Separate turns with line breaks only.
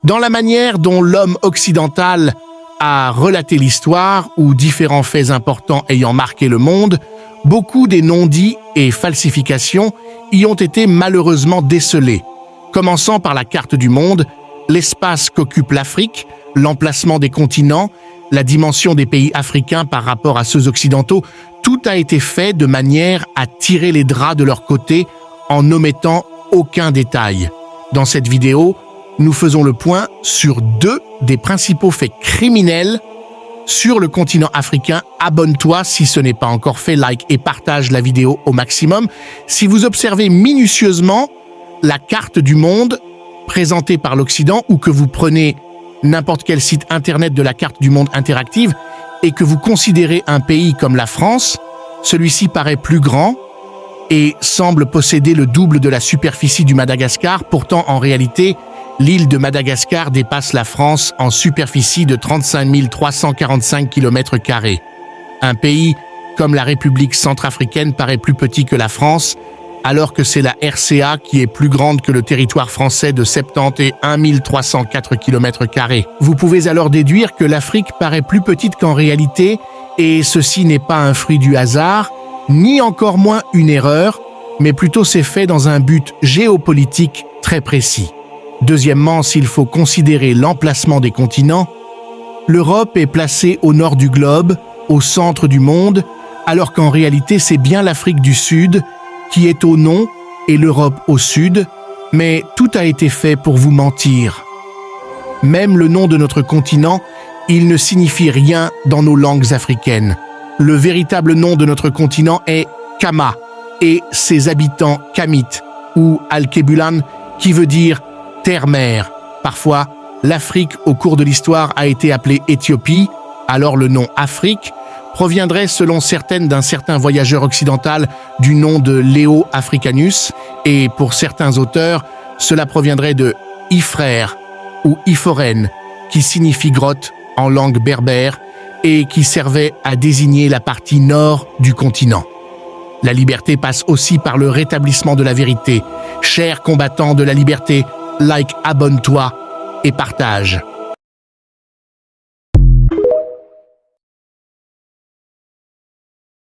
Dans la manière dont l'homme occidental a relaté l'histoire ou différents faits importants ayant marqué le monde, beaucoup des non-dits et falsifications y ont été malheureusement décelés, commençant par la carte du monde, l'espace qu'occupe l'Afrique, l'emplacement des continents, la dimension des pays africains par rapport à ceux occidentaux. Tout a été fait de manière à tirer les draps de leur côté en n'omettant aucun détail. Dans cette vidéo, nous faisons le point sur 2 des principaux faits criminels sur le continent africain. Abonne-toi si ce n'est pas encore fait, like et partage la vidéo au maximum. Si vous observez minutieusement la carte du monde présentée par l'Occident ou que vous prenez n'importe quel site internet de la carte du monde interactive et que vous considérez un pays comme la France, celui-ci paraît plus grand et semble posséder le double de la superficie du Madagascar. Pourtant, en réalité, l'île de Madagascar dépasse la France en superficie de 35 345 km². Un pays comme la République centrafricaine paraît plus petit que la France, alors que c'est la RCA qui est plus grande que le territoire français de 71 304 km². Vous pouvez alors déduire que l'Afrique paraît plus petite qu'en réalité, et ceci n'est pas un fruit du hasard, ni encore moins une erreur, mais plutôt c'est fait dans un but géopolitique très précis. Deuxièmement, s'il faut considérer l'emplacement des continents, l'Europe est placée au nord du globe, au centre du monde, alors qu'en réalité c'est bien l'Afrique du Sud qui est au nord et l'Europe au sud, mais tout a été fait pour vous mentir. Même le nom de notre continent, il ne signifie rien dans nos langues africaines. Le véritable nom de notre continent est Kama et ses habitants Kamites ou Alkebulan, qui veut dire terre-mère. Parfois, l'Afrique au cours de l'histoire a été appelée Éthiopie, alors le nom Afrique proviendrait selon certaines d'un certain voyageur occidental du nom de Léo Africanus, et pour certains auteurs, cela proviendrait de Ifrère ou Iforen, qui signifie grotte en langue berbère et qui servait à désigner la partie nord du continent. La liberté passe aussi par le rétablissement de la vérité. Chers combattants de la liberté, like, abonne-toi et partage.